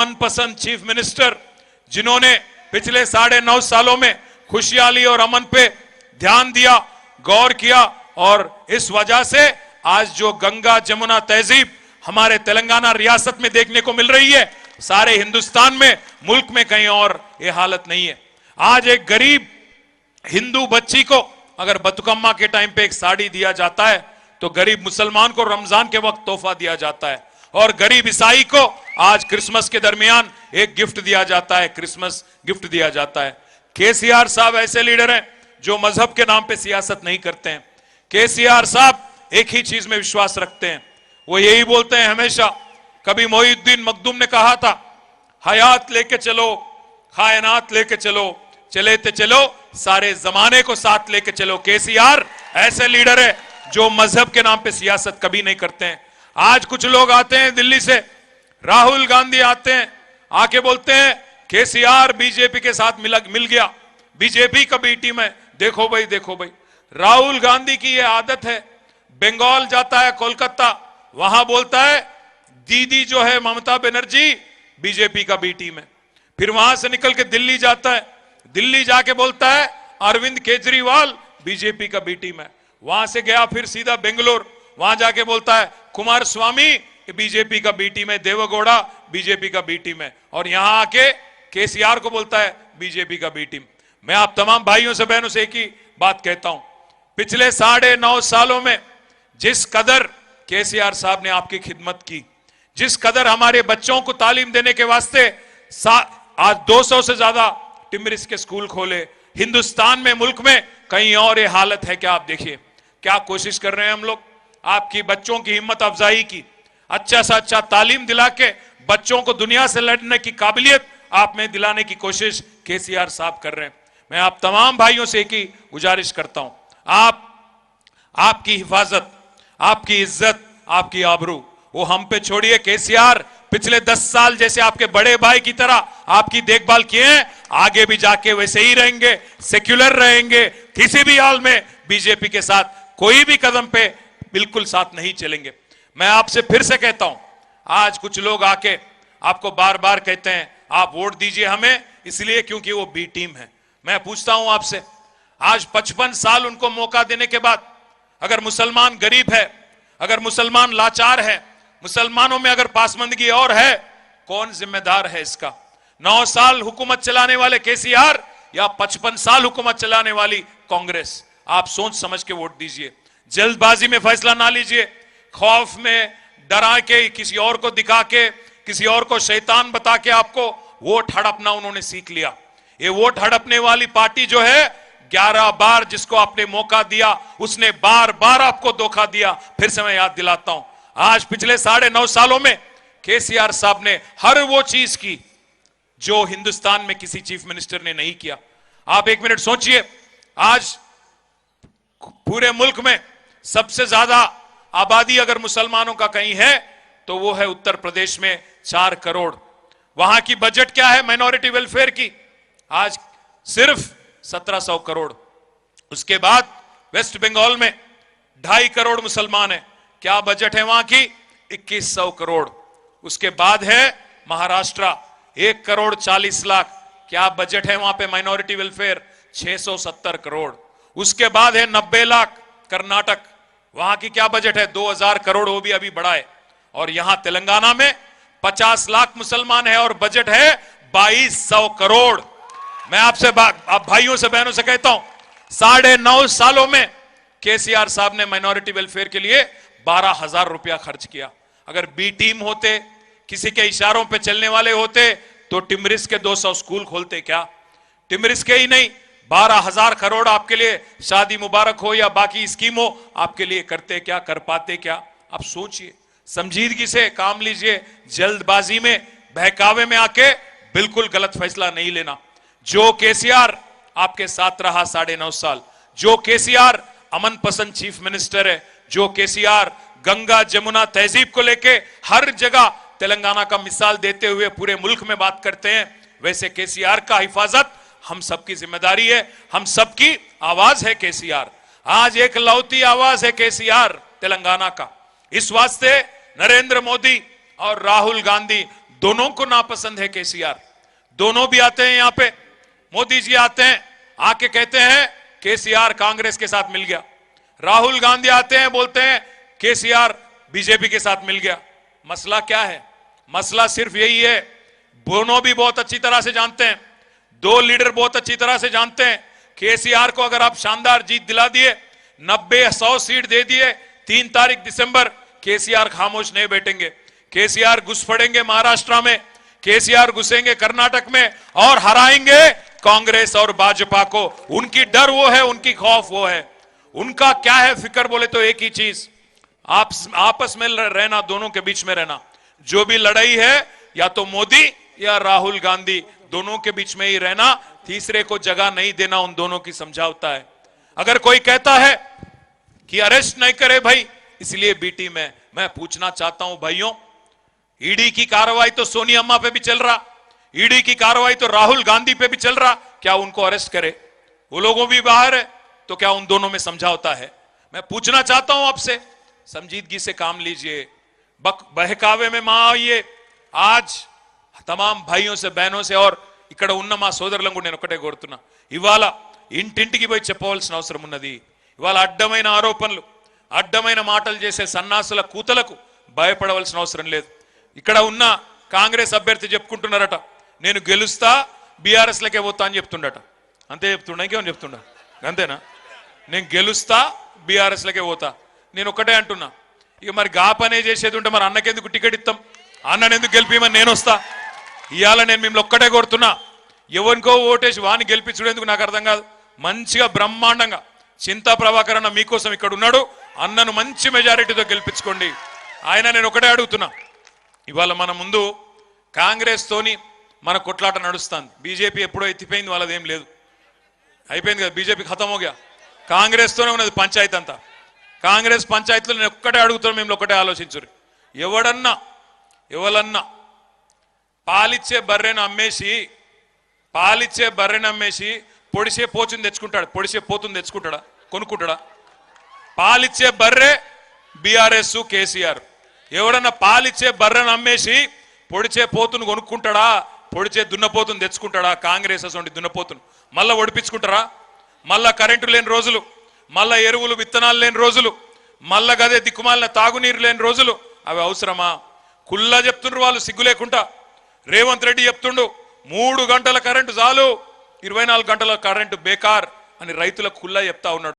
मनपसंद chief minister जिन्होंने पिछले 9.5 सालों में खुशहाली और अमन पे ध्यान दिया, गौर किया, और इस वजह से आज जो गंगा जमुना तहजीब हमारे तेलंगाना रियासत में देखने को मिल रही है, सारे हिंदुस्तान में, मुल्क में कहीं और ये हालत नहीं है। आज एक गरीब हिंदू बच्ची को अगर बतुकम्मा के टाइम पे एक साड़ी दिया जाता है तो गरीब मुसलमान को रमजान के वक्त तोहफा दिया जाता है, और गरीब ईसाई को आज क्रिसमस के दरमियान एक गिफ्ट दिया जाता है, क्रिसमस गिफ्ट दिया जाता है। केसीआर साहब ऐसे लीडर हैं जो मजहब के नाम पे सियासत नहीं करते हैं। केसीआर साहब एक ही चीज में विश्वास रखते हैं, वो यही बोलते हैं हमेशा। कभी मोहिउद्दीन मखदूम ने कहा था, हयात लेके चलो, कायनात लेके चलो, चले ते चलो, सारे जमाने को साथ लेके चलो। केसीआर ऐसे लीडर है जो मजहब के नाम पे सियासत कभी नहीं करते हैं। आज कुछ लोग आते हैं दिल्ली से, राहुल गांधी आते हैं, आके बोलते हैं केसीआर बीजेपी के साथ मिल गया, बीजेपी का बी टीम है। देखो भाई, देखो भाई, राहुल गांधी की ये आदत है, बंगाल जाता है, कोलकाता, वहां बोलता है दीदी जो है ममता बनर्जी बीजेपी का बी टीम है। फिर वहां से निकल के दिल्ली जाता है, दिल्ली जाके बोलता है अरविंद केजरीवाल बीजेपी का बी टीम है। वहां से गया फिर सीधा बेंगलोर, वहां जाके बोलता है कुमार स्वामी बीजेपी का बी टीम है, देवगौड़ा बीजेपी का बी टीम है, और यहां आके केसीआर को बोलता है बीजेपी का बी टीम। मैं आप तमाम भाइयों से बहनों से एक ही बात कहता हूं, पिछले 9.5 सालों में जिस कदर केसीआर साहब ने आपकी खिदमत की, जिस कदर हमारे बच्चों को तालीम देने के वास्ते आज 200 से ज्यादा टिमरिस के स्कूल खोले, हिंदुस्तान में, मुल्क में कहीं और ये हालत है क्या? आप देखिए क्या कोशिश कर रहे हैं हम लोग आपकी बच्चों की हिम्मत अफजाई की, अच्छा से अच्छा तालीम दिला के बच्चों को दुनिया से लड़ने की काबिलियत आप में दिलाने की कोशिश केसीआर साहब कर रहे हैं। मैं आप तमाम भाइयों से एक ही गुजारिश करता हूं, आपकी हिफाजत, आपकी इज्जत, आपकी आबरू वो हम पे छोड़िए। केसीआर पिछले 10 साल जैसे आपके बड़े भाई की तरह आपकी देखभाल किए हैं, आगे भी जाके वैसे ही रहेंगे, सेक्युलर रहेंगे, किसी भी हाल में बीजेपी के साथ कोई भी कदम पे बिल्कुल साथ नहीं चलेंगे। मैं आपसे फिर से कहता हूं, आज कुछ लोग आके आपको बार बार कहते हैं आप वोट दीजिए हमें इसलिए क्योंकि वो बी टीम है। मैं पूछता हूं आपसे, आज 55 साल उनको मौका देने के बाद अगर मुसलमान गरीब है, अगर मुसलमान लाचार है, मुसलमानों में अगर पासमंदगी और है, कौन जिम्मेदार है इसका? 9 साल हुकूमत चलाने वाले केसीआर या 55 साल हुकूमत चलाने वाली कांग्रेस? आप सोच समझ के वोट दीजिए, जल्दबाजी में फैसला ना लीजिए, खौफ में डरा के, किसी और को दिखा के, किसी और को शैतान बता के आपको वोट हड़पना उन्होंने सीख लिया। ये वोट हड़पने वाली पार्टी जो है, 11 बार जिसको आपने मौका दिया उसने बार बार आपको धोखा दिया। फिर से मैं याद दिलाता हूं, आज पिछले 9.5 सालों में केसीआर साहब ने हर वो चीज की जो हिंदुस्तान में किसी चीफ मिनिस्टर ने नहीं किया। आप एक मिनट सोचिए, आज पूरे मुल्क में सबसे ज्यादा आबादी अगर मुसलमानों का कहीं है तो वो है उत्तर प्रदेश में 4 करोड़। वहां की बजट क्या है माइनॉरिटी वेलफेयर की? आज सिर्फ 1700 करोड़। उसके बाद वेस्ट बंगाल में 2.5 करोड़ मुसलमान है, क्या बजट है वहां की? 2100 करोड़। उसके बाद है महाराष्ट्र, 1 करोड़ 40 लाख, क्या बजट है वहां पे माइनॉरिटी वेलफेयर? 670 करोड़। उसके बाद है 90 लाख कर्नाटक, वहां की क्या बजट है? 2000 करोड़, वो भी अभी बढ़ा है। और यहां तेलंगाना में 50 लाख मुसलमान है और बजट है 2200 करोड़। मैं आपसे आप भाइयों से बहनों से कहता हूं, 9.5 सालों में केसीआर साहब ने माइनॉरिटी वेलफेयर के लिए 12,000 रुपया खर्च किया। अगर बी टीम होते, किसी के इशारों पे चलने वाले होते तो टिमरिस के 200 स्कूल खोलते क्या? टिमरिस के ही नहीं, 12,000 करोड़ आपके लिए शादी मुबारक हो या बाकी स्कीम हो आपके लिए करते क्या, कर पाते क्या? आप सोचिए, संजीदगी से काम लीजिए, जल्दबाजी में, बहकावे में आके बिल्कुल गलत फैसला नहीं लेना। जो केसीआर आपके साथ रहा 9.5 साल, जो केसीआर अमन पसंद चीफ मिनिस्टर है, जो केसीआर गंगा जमुना तहजीब को लेके हर जगह तेलंगाना का मिसाल देते हुए पूरे मुल्क में बात करते हैं, वैसे केसीआर का हिफाजत हम सबकी जिम्मेदारी है, हम सबकी आवाज है केसीआर। आज एक लौती आवाज है केसीआर तेलंगाना का। इस वास्ते नरेंद्र मोदी और राहुल गांधी दोनों को नापसंद है केसीआर। दोनों भी आते हैं यहां पे, मोदी जी आते हैं, आके कहते हैं केसीआर कांग्रेस के साथ मिल गया। राहुल गांधी आते हैं, बोलते हैं केसीआर बीजेपी के साथ मिल गया। मसला क्या है? मसला सिर्फ यही है, दोनों भी बहुत अच्छी तरह से जानते हैं, दो लीडर बहुत अच्छी तरह से जानते हैं, केसीआर को अगर आप शानदार जीत दिला दिए, 90-100 सीट दे दिए, 3 तारीख दिसंबर, केसीआर खामोश नहीं बैठेंगे। केसीआर घुस पड़ेंगे महाराष्ट्र में, केसीआर घुसेंगे कर्नाटक में और हराएंगे कांग्रेस और भाजपा को। उनकी डर वो है, उनकी खौफ वो है। उनका क्या है फिक्र बोले तो एक ही चीज, आपस में रहना, दोनों के बीच में रहना। जो भी लड़ाई है या तो मोदी या राहुल गांधी, दोनों के बीच में ही रहना, तीसरे को जगह नहीं देना। उन दोनों की समझौता है। अगर कोई कहता है कि अरेस्ट नहीं करे भाई इसलिए बीटी में, मैं पूछना चाहता हूं भाइयों, ईडी की कार्रवाई तो सोनिया अम्मा पे भी चल रहा, ईडी की कार्रवाई तो राहुल गांधी पे भी चल रहा, क्या उनको अरेस्ट करे? वो लोगों भी बाहर है, तो क्या उन दोनों में समझौता है? मैं पूछना चाहता हूं आपसे, संजीदगी से काम लीजिए, बहकावे में मां आइए। आज तमाम भाइयों से बहनों से और ఇక్కడ ఉన్న మా సోదరులకు నేను ఒకటే కోరుతున్నా, ఇవాళ ఇంటింటికి పోయి చెప్పవలసిన అవసరం ఉన్నది. ఇవాళ అడ్డమైన ఆరోపణలు, అడ్డమైన మాటలు చేసే సన్నాసుల కూతలకు భయపడవలసిన అవసరం లేదు. ఇక్కడ ఉన్న కాంగ్రెస్ అభ్యర్థి చెప్పుకుంటున్నారట, నేను గెలుస్తా బీఆర్ఎస్ లకే పోతా అని చెప్తుండట. అంతే చెప్తుండ, ఇంకేమని చెప్తుండ? అంతేనా? నేను గెలుస్తా బీఆర్ఎస్ లకే పోతా. నేను ఒకటే అంటున్నా, ఇక మరి గా పనే చేసేది ఉంటే మరి అన్నకెందుకు టికెట్ ఇస్తాం? అన్నను ఎందుకు గెలిపిమని నేను వస్తా. ఇవాళ నేను మిమ్మల్ని ఒక్కటే కోరుతున్నా, ఎవరికో ఓటేసి వాని గెలిపించుడేందుకు నాకు అర్థం కాదు. మంచిగా బ్రహ్మాండంగా చింతా ప్రభాకర్ అన్న మీకోసం ఇక్కడ ఉన్నాడు, అన్నను మంచి మెజారిటీతో గెలిపించుకోండి. ఆయన నేను ఒకటే అడుగుతున్నా, ఇవాళ మన ముందు కాంగ్రెస్ తోని మన కొట్లాట నడుస్తుంది. బీజేపీ ఎప్పుడో ఎత్తిపోయింది, వాళ్ళది ఏం లేదు, అయిపోయింది కదా, బీజేపీ ఖతం హోగా. కాంగ్రెస్ తోనే ఉన్నది పంచాయతీ అంతా. కాంగ్రెస్ పంచాయతీలో నేను ఒక్కటే అడుగుతున్నా, మిమ్మల్ని ఒకటే ఆలోచించురు. ఎవరన్నా పాలిచ్చే బర్రెను అమ్మేసి పొడిసే పోతుని తెచ్చుకుంటాడు, పొడిసే పోతుని తెచ్చుకుంటాడా, కొనుక్కుంటాడా? పాలిచ్చే బర్రె బీఆర్ఎస్ కేసీఆర్. ఎవడన్నా పాలిచ్చే బర్రెను అమ్మేసి పొడిచే పోతును కొనుక్కుంటాడా, పొడిచే దున్నపోతుని తెచ్చుకుంటాడా? కాంగ్రెస్ అసలు దున్నపోతును మళ్ళా ఒడిపించుకుంటారా? మళ్ళా కరెంటు లేని రోజులు, మళ్ళా ఎరువులు విత్తనాలు లేని రోజులు, మళ్ళా గదే దిక్కుమాలిన తాగునీరు లేని రోజులు అవి అవసరమా? కుల్లా చెప్తుండ్రు వాళ్ళు సిగ్గు లేకుండా. రేవంత్ రెడ్డి చెప్తుండు 3 గంటల కరెంటు చాలు, 24 గంటల కరెంటు బేకార్ అని రైతులకు కుల్లా చెప్తా ఉన్నాడు.